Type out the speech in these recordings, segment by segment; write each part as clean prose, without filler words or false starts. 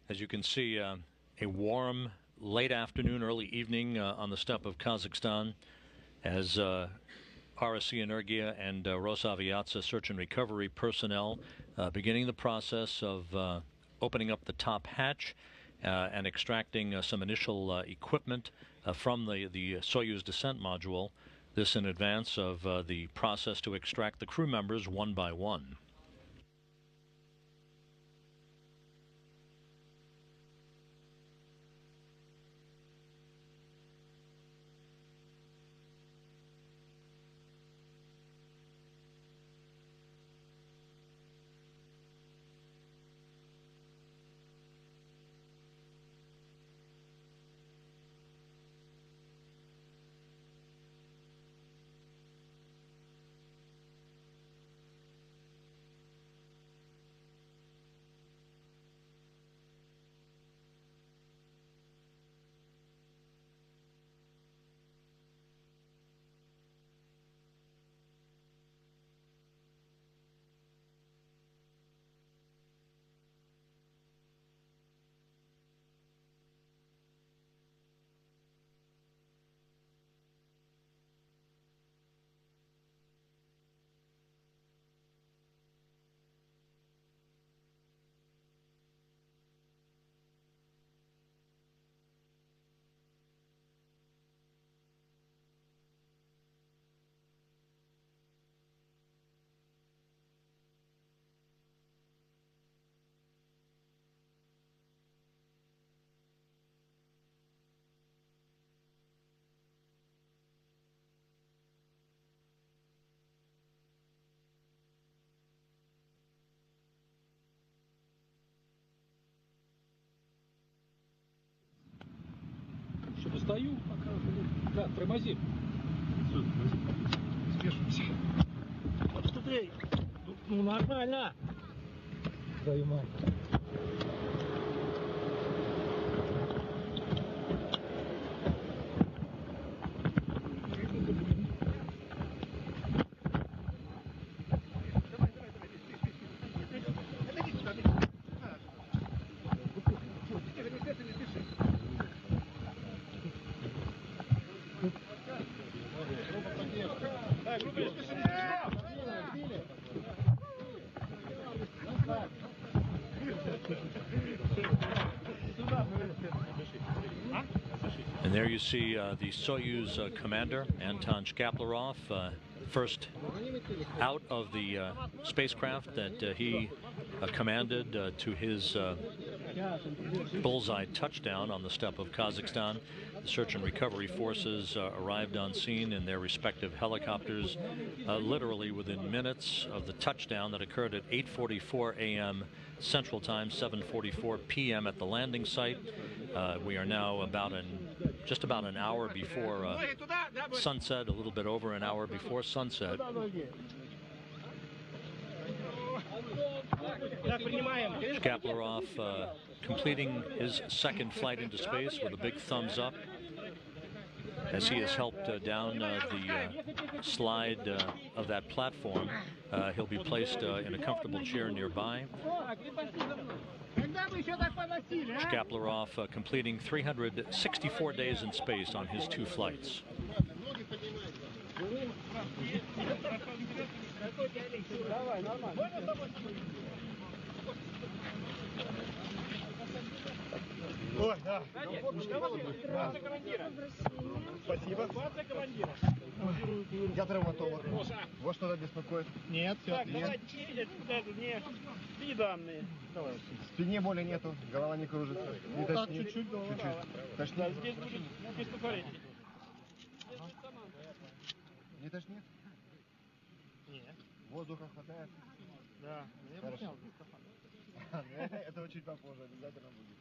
As you can see, a warm late afternoon, early evening on the steppe of Kazakhstan as RSC Energia and Rosaviatsa search and recovery personnel beginning the process of opening up the top hatch and extracting some initial equipment from the Soyuz descent module. This in advance of the process to extract the crew members one by one. Достаю, да, тормози. Все, спешимся. Смотри, ну нормально. Твою мать. And there you see the Soyuz commander, Anton Shkaplerov, first out of the spacecraft that he commanded to his bullseye touchdown on the steppe of Kazakhstan. The search and recovery forces arrived on scene in their respective helicopters literally within minutes of the touchdown that occurred at 8:44 a.m. Central Time, 7:44 p.m. at the landing site. We are now just about an hour before sunset, a little bit over an hour before sunset. Shkaplerov completing his second flight into space with a big thumbs up as he has helped down the slide of that platform. He'll be placed in a comfortable chair nearby. Shkaplerov completing 364 days in space on his two flights. Ой, да. Спасибо. Я травматолог. Вот что-то беспокоит. Нет, все. Так, давай, не данные. Давай. В спине боли нету, голова не кружится. Не так, чуть-чуть голова. Тошнит. Да, здесь будет беспокоить. Не тошнит? Нет. Воздуха хватает? Да. Я бы снял. Этого чуть попозже обязательно будет.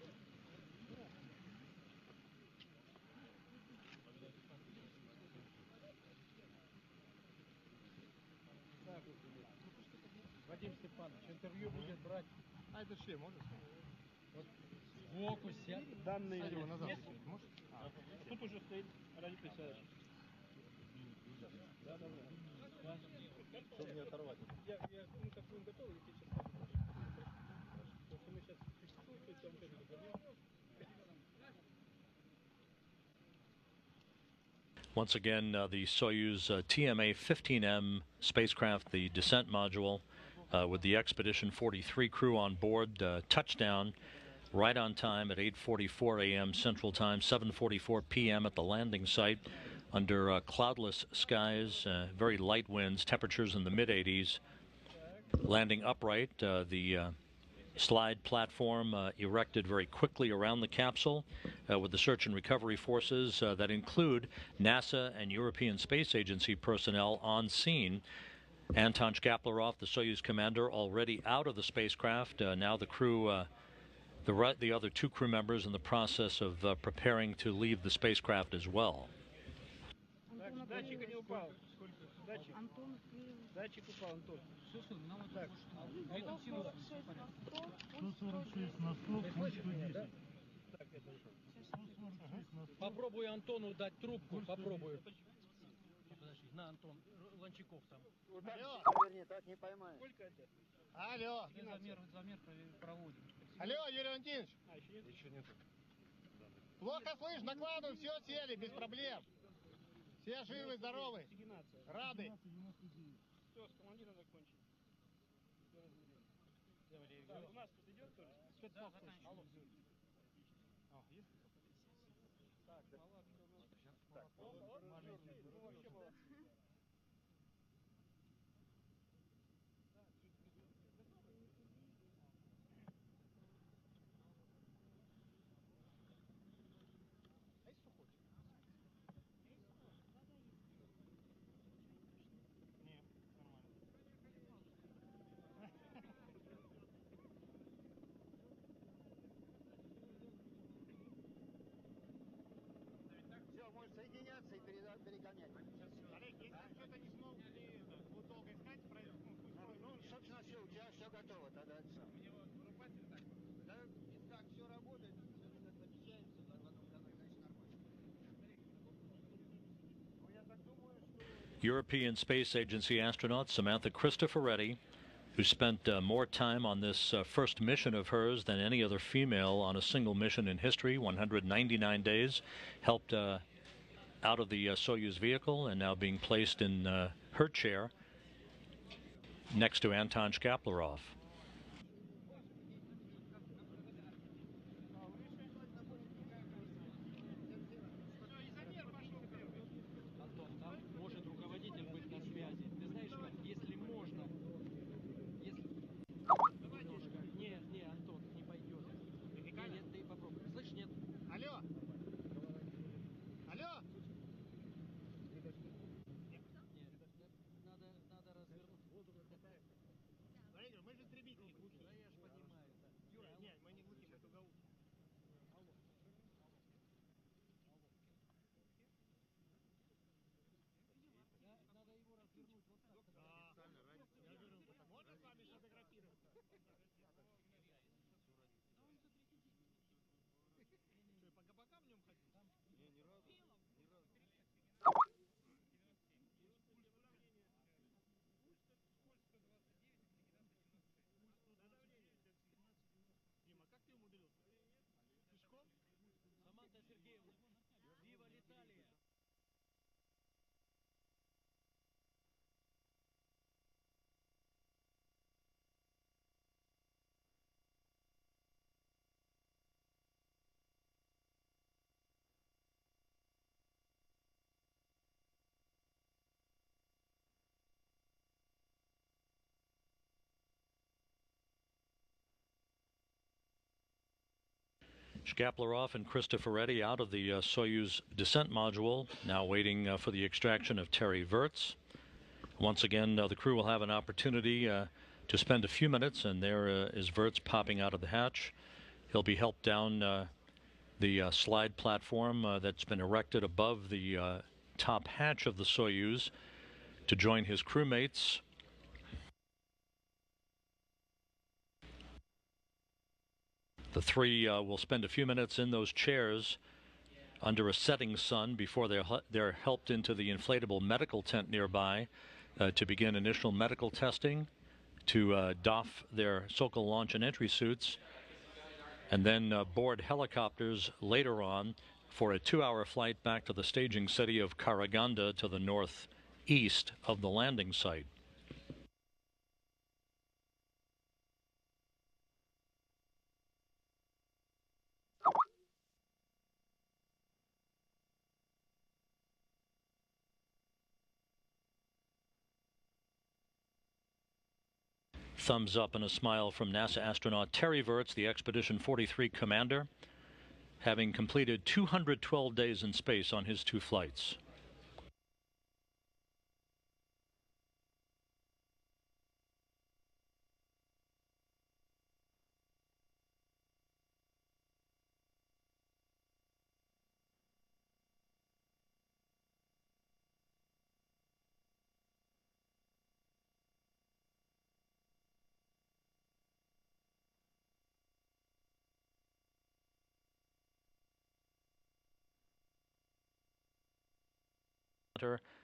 Вадим Степанович, интервью будет брать. А это шлем можешь? Вот сбоку сядь. Данные его назад. Можешь? Тут уже стоит радиоприемник. Да, давай. Чтобы не оторвать. Я ну, как будем готовы, я тебе сейчас скажу. Потому что мы сейчас фиксируем. Once again, the Soyuz TMA-15M spacecraft, the descent module, with the Expedition 43 crew on board, touchdown right on time at 8:44 a.m. Central Time, 7:44 p.m. at the landing site under cloudless skies, very light winds, temperatures in the mid-80s. Landing upright, the slide platform erected very quickly around the capsule with the search and recovery forces that include NASA and European Space Agency personnel on scene. Anton Shkaplerov, the Soyuz commander, already out of the spacecraft. Now the crew, the other two crew members in the process of preparing to leave the spacecraft as well. Датчик упал, Антон. Так. 146 на 100, 110. Попробуй Антону дать трубку, попробуй. Подожди, на, Антон, Ланчаков там. Алло. Вернее, так не поймаешь. Сколько это? Алло. Замер проводим. Алло, Юрий Валентинович. Еще нет. Плохо слышь, докладываю, все сели, без проблем. Все живы, здоровы. Рады. Все, с командиром закончили. У нас тут идет тоже? Да, заканчиваем. Так, вообще было. Может соединяться и перегонять. Олег, если что-то не смог, ты вот долго искать, ну, собственно, все, у тебя все готово, тогда это сам. Да, если так все работает, все помещаемся, в одном канале, значит, нормально. Ну, я так думаю, что... European Space Agency astronaut Samantha Cristoforetti, who spent more time on this first mission of hers than any other female on a single mission in history, 199 days, helped out of the Soyuz vehicle and now being placed in her chair next to Anton Shkaplerov. Алло! Алло! Надо развернуть воду. Смотри, мы же истребители глухие. Да, я же понимаю. Юра, нет, мы не глухие, мы тугоухие. Алло. Надо его развернуть вот так. Я говорю, можно с вами сфотографироваться? Что, по кабакам в нем ходить? Не, ни разу. Ни разу. Дима, как ты умудрился? Пешком? Саманта Сергеевна, вива Литалия! Shkaplerov and Cristoforetti out of the Soyuz descent module, now waiting for the extraction of Terry Virts. Once again, the crew will have an opportunity to spend a few minutes, and there is Virts popping out of the hatch. He'll be helped down the slide platform that's been erected above the top hatch of the Soyuz to join his crewmates. The three will spend a few minutes in those chairs under a setting sun before they're helped into the inflatable medical tent nearby to begin initial medical testing, to doff their Sokol launch and entry suits, and then board helicopters later on for a 2-hour flight back to the staging city of Karaganda to the northeast of the landing site. Thumbs up and a smile from NASA astronaut Terry Virts, the Expedition 43 commander, having completed 212 days in space on his 2 flights.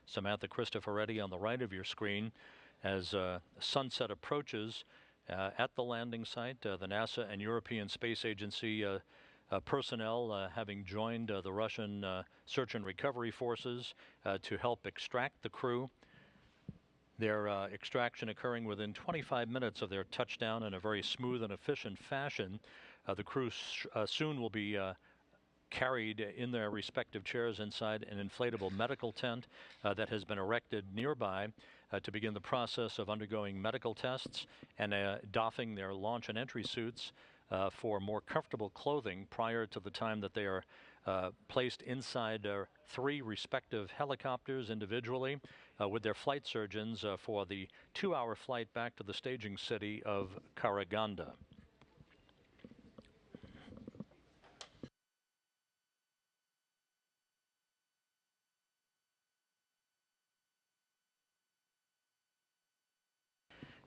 Samantha Cristoforetti on the right of your screen as sunset approaches at the landing site. The NASA and European Space Agency personnel having joined the Russian search and recovery forces to help extract the crew. Their extraction occurring within 25 minutes of their touchdown in a very smooth and efficient fashion. The crew soon will be carried in their respective chairs inside an inflatable medical tent that has been erected nearby to begin the process of undergoing medical tests and doffing their launch and entry suits for more comfortable clothing prior to the time that they are placed inside 3 respective helicopters individually with their flight surgeons for the 2-hour flight back to the staging city of Karaganda.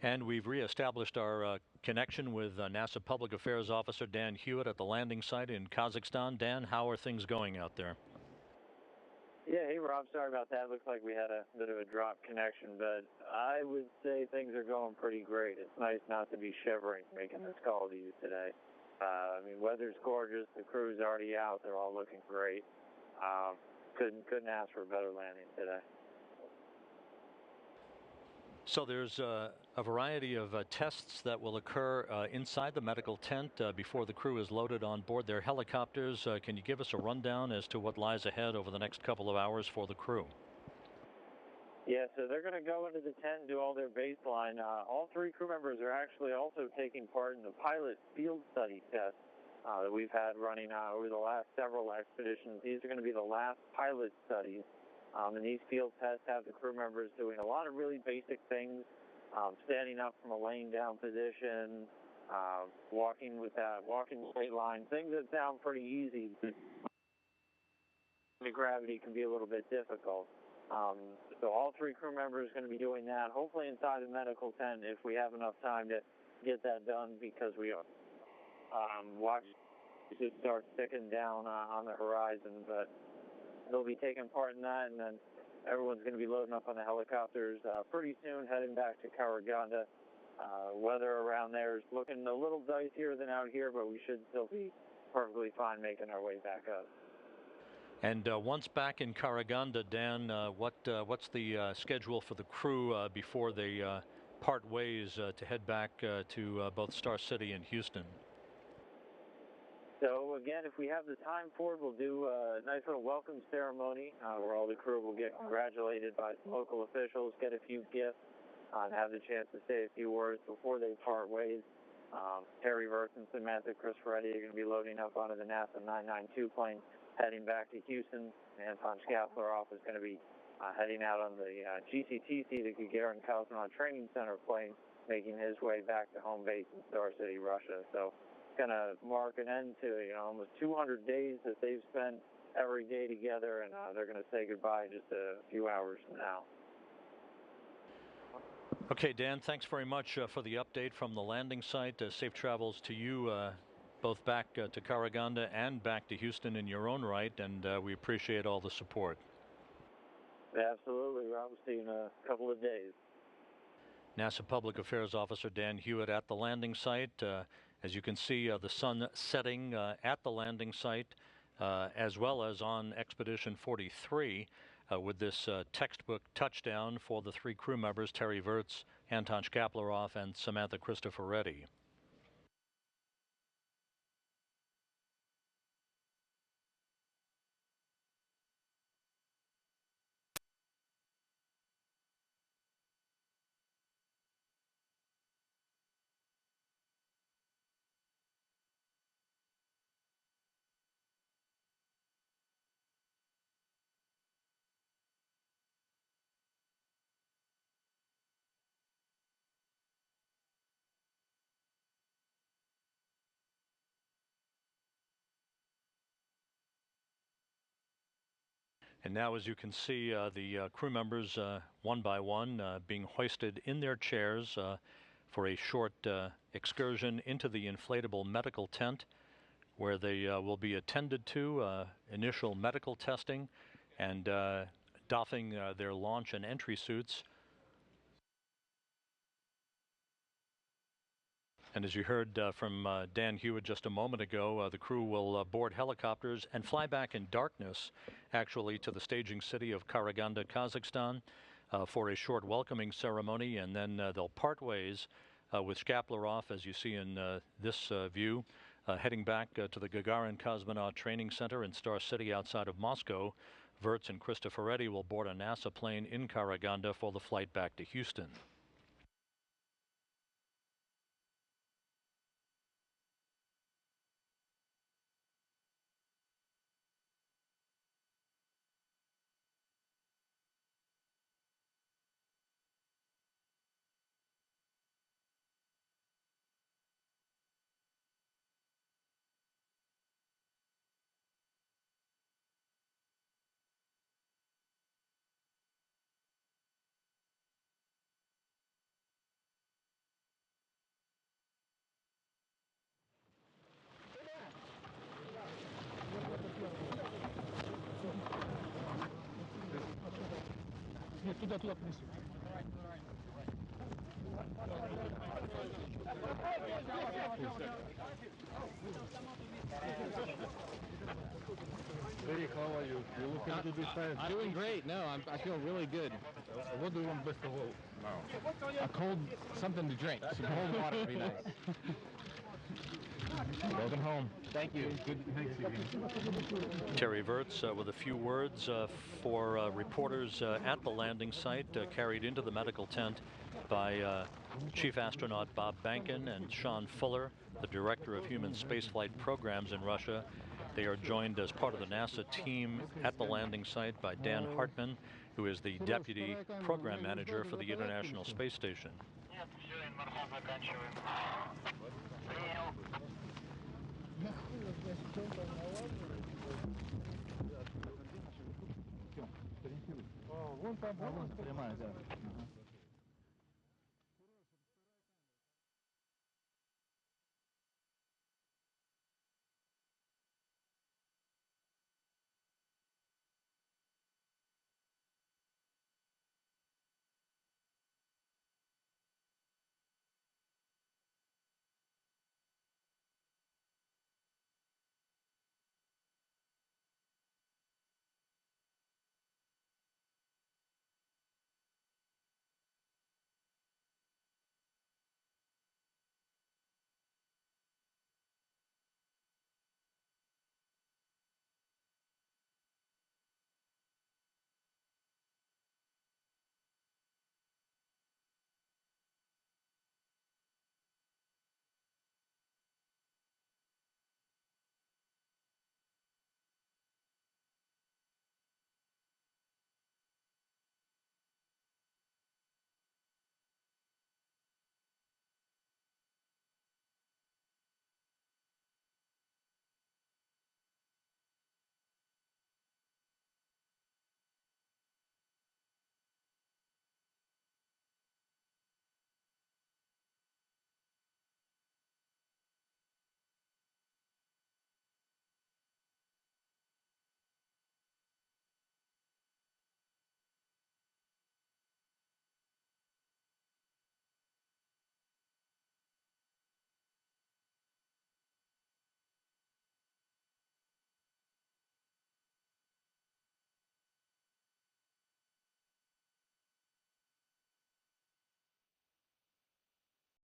And we've reestablished our connection with NASA Public Affairs Officer Dan Hewitt at the landing site in Kazakhstan. Dan, how are things going out there? Yeah, hey Rob, sorry about that. Looks like we had a bit of a drop connection, but I would say things are going pretty great. It's nice not to be shivering making this call to you today. I mean, weather's gorgeous. The crew's already out. They're all looking great. Couldn't ask for a better landing today. So there's a variety of tests that will occur inside the medical tent before the crew is loaded on board their helicopters. Can you give us a rundown as to what lies ahead over the next couple of hours for the crew? Yeah, so they're going to go into the tent and do all their baseline. All 3 crew members are actually also taking part in the pilot field study test that we've had running over the last several expeditions. These are going to be the last pilot studies. And these field tests have the crew members doing a lot of really basic things, standing up from a laying down position, walking straight line, things that sound pretty easy. The gravity can be a little bit difficult. So all 3 crew members are going to be doing that, hopefully inside the medical tent if we have enough time to get that done, because we are watch it start sticking down on the horizon, but they'll be taking part in that, and then everyone's going to be loading up on the helicopters pretty soon, heading back to Karaganda. Weather around there is looking a little dicier than out here, but we should still be perfectly fine making our way back up. And once back in Karaganda, Dan, what's the schedule for the crew before they part ways to head back to both Star City and Houston? So again, if we have the time for it, we'll do a nice little welcome ceremony where all the crew will get congratulated by some local officials, get a few gifts, and have the chance to say a few words before they part ways. Terry Virts and Samantha Cristoforetti are going to be loading up onto the NASA 992 plane, heading back to Houston. Anton Schafleroff is going to be heading out on the GCTC, the Gagarin Cosmonaut Training Center plane, making his way back to home base in Star City, Russia. So going to mark an end to almost 200 days that they've spent every day together, and they're going to say goodbye in just a few hours from now. Okay, Dan, thanks very much for the update from the landing site. Safe travels to you both back to Karaganda and back to Houston in your own right, and we appreciate all the support. Absolutely, Rob. We'll see you in a couple of days. NASA Public Affairs Officer Dan Hewitt at the landing site. As you can see, the sun setting at the landing site, as well as on Expedition 43, with this textbook touchdown for the 3 crew members, Terry Virts, Anton Shkaplerov, and Samantha Cristoforetti. And now, as you can see, the crew members, one by one, being hoisted in their chairs for a short excursion into the inflatable medical tent, where they will be attended to, initial medical testing, and doffing their launch and entry suits. And as you heard from Dan Hewitt just a moment ago, the crew will board helicopters and fly back in darkness, actually, to the staging city of Karaganda, Kazakhstan, for a short welcoming ceremony, and then they'll part ways with Shkaplerov, as you see in this view, heading back to the Gagarin Cosmonaut Training Center in Star City outside of Moscow. Virts and Cristoforetti will board a NASA plane in Karaganda for the flight back to Houston. Eric, how are you? You look a little bit tired. I'm doing great. No, I feel really good. What do you want best of all now? A cold something to drink. Some cold water would be nice. Welcome home. Thank you. Good. Thanks again. Terry Virts with a few words for reporters at the landing site, carried into the medical tent by Chief Astronaut Bob Bankin and Sean Fuller, the Director of Human Spaceflight Programs in Russia. They are joined as part of the NASA team at the landing site by Dan Hartman, who is the Deputy Program Manager for the International Space Station.